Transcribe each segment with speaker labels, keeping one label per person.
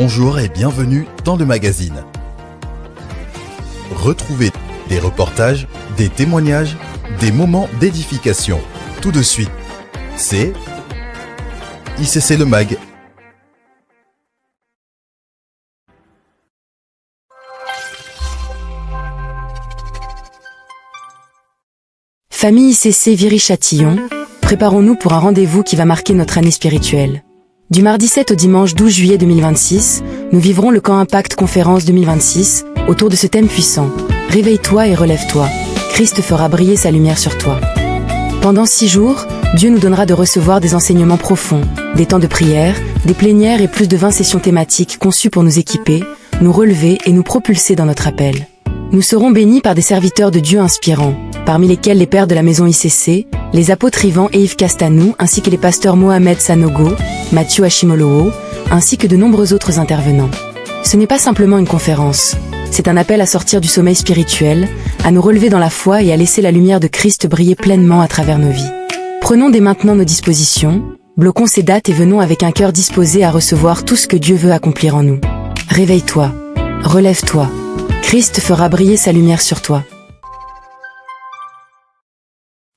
Speaker 1: Bonjour et bienvenue dans le magazine. Retrouvez des reportages, des témoignages, des moments d'édification. Tout de suite, c'est ICC Le Mag.
Speaker 2: Famille ICC Viry-Châtillon, préparons-nous pour un rendez-vous qui va marquer notre année spirituelle. Du mardi 7 au dimanche 12 juillet 2026, nous vivrons le Camp Impact Conférence 2026 autour de ce thème puissant. Réveille-toi et relève-toi. Christ fera briller sa lumière sur toi. Pendant 6 jours, Dieu nous donnera de recevoir des enseignements profonds, des temps de prière, des plénières et plus de 20 sessions thématiques conçues pour nous équiper, nous relever et nous propulser dans notre appel. Nous serons bénis par des serviteurs de Dieu inspirants, parmi lesquels les pères de la maison ICC, les apôtres Yvan et Yves Castanou, ainsi que les pasteurs Mohamed Sanogo, Mathieu Hashimolowo, ainsi que de nombreux autres intervenants. Ce n'est pas simplement une conférence, c'est un appel à sortir du sommeil spirituel, à nous relever dans la foi et à laisser la lumière de Christ briller pleinement à travers nos vies. Prenons dès maintenant nos dispositions, bloquons ces dates et venons avec un cœur disposé à recevoir tout ce que Dieu veut accomplir en nous. Réveille-toi, relève-toi, Christ fera briller sa lumière sur toi.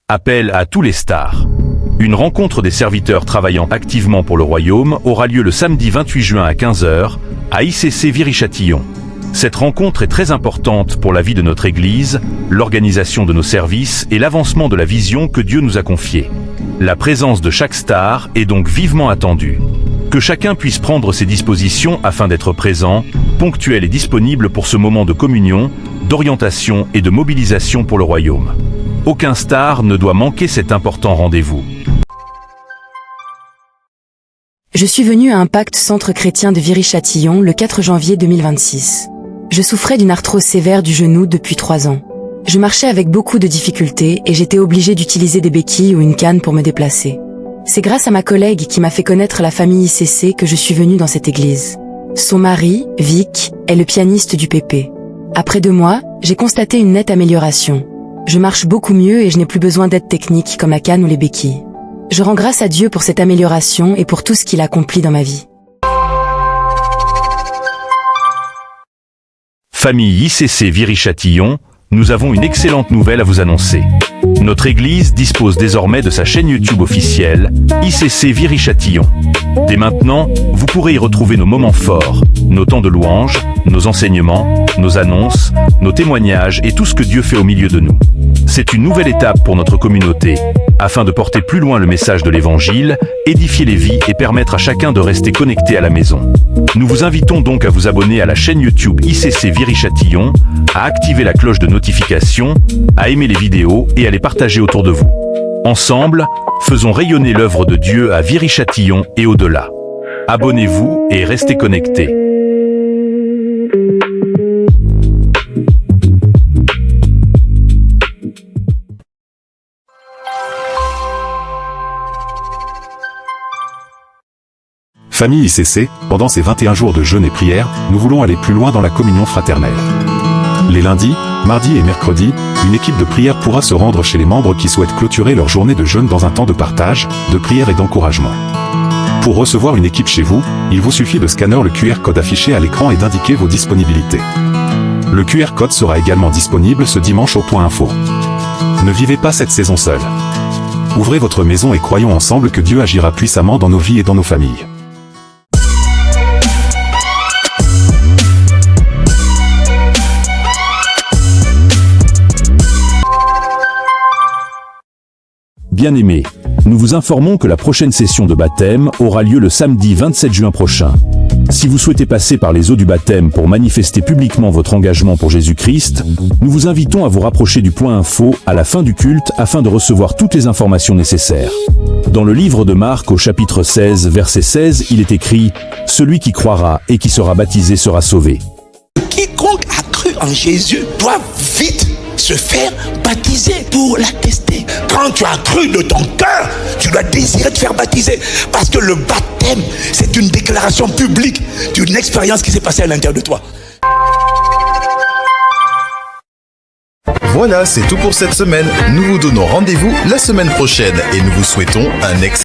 Speaker 3: Appel à tous les stars. Une rencontre des serviteurs travaillant activement pour le royaume aura lieu le samedi 28 juin à 15h à ICC Viry-Châtillon. Cette rencontre est très importante pour la vie de notre Église, l'organisation de nos services et l'avancement de la vision que Dieu nous a confiée. La présence de chaque star est donc vivement attendue. Que chacun puisse prendre ses dispositions afin d'être présent, ponctuel et disponible pour ce moment de communion, d'orientation et de mobilisation pour le royaume. Aucun star ne doit manquer cet important rendez-vous.
Speaker 2: Je suis venu à Impact Centre Chrétien de Viry-Châtillon le 4 janvier 2026. Je souffrais d'une arthrose sévère du genou depuis 3 ans. Je marchais avec beaucoup de difficultés et j'étais obligé d'utiliser des béquilles ou une canne pour me déplacer. C'est grâce à ma collègue qui m'a fait connaître la famille ICC que je suis venu dans cette église. Son mari, Vic, est le pianiste du PP. Après 2 mois, j'ai constaté une nette amélioration. Je marche beaucoup mieux et je n'ai plus besoin d'aide technique comme la canne ou les béquilles. Je rends grâce à Dieu pour cette amélioration et pour tout ce qu'il a accompli dans ma vie.
Speaker 3: Famille ICC Viry-Châtillon, nous avons une excellente nouvelle à vous annoncer. Notre Église dispose désormais de sa chaîne YouTube officielle, ICC Viry-Châtillon. Dès maintenant, vous pourrez y retrouver nos moments forts, nos temps de louange, nos enseignements, nos annonces, nos témoignages et tout ce que Dieu fait au milieu de nous. C'est une nouvelle étape pour notre communauté, afin de porter plus loin le message de l'Évangile, édifier les vies et permettre à chacun de rester connecté à la maison. Nous vous invitons donc à vous abonner à la chaîne YouTube ICC Viry-Châtillon, à activer la cloche de notification, à aimer les vidéos et à les partager autour de vous. Ensemble, faisons rayonner l'œuvre de Dieu à Viry-Châtillon et au-delà. Abonnez-vous et restez connectés.
Speaker 4: Famille ICC, pendant ces 21 jours de jeûne et prière, nous voulons aller plus loin dans la communion fraternelle. Les lundis, mardis et mercredis, une équipe de prière pourra se rendre chez les membres qui souhaitent clôturer leur journée de jeûne dans un temps de partage, de prière et d'encouragement. Pour recevoir une équipe chez vous, il vous suffit de scanner le QR code affiché à l'écran et d'indiquer vos disponibilités. Le QR code sera également disponible ce dimanche au point info. Ne vivez pas cette saison seule. Ouvrez votre maison et croyons ensemble que Dieu agira puissamment dans nos vies et dans nos familles.
Speaker 3: Bien-aimés, nous vous informons que la prochaine session de baptême aura lieu le samedi 27 juin prochain. Si vous souhaitez passer par les eaux du baptême pour manifester publiquement votre engagement pour Jésus-Christ, nous vous invitons à vous rapprocher du point info à la fin du culte afin de recevoir toutes les informations nécessaires. Dans le livre de Marc au chapitre 16, verset 16, il est écrit « Celui qui croira et qui sera baptisé sera sauvé ».
Speaker 5: Quiconque a cru en Jésus doit vite se faire baptiser pour l'attester. Quand tu as cru de ton cœur, tu dois désirer te faire baptiser. Parce que le baptême, c'est une déclaration publique d'une expérience qui s'est passée à l'intérieur de toi.
Speaker 1: Voilà, c'est tout pour cette semaine. Nous vous donnons rendez-vous la semaine prochaine et nous vous souhaitons un excellent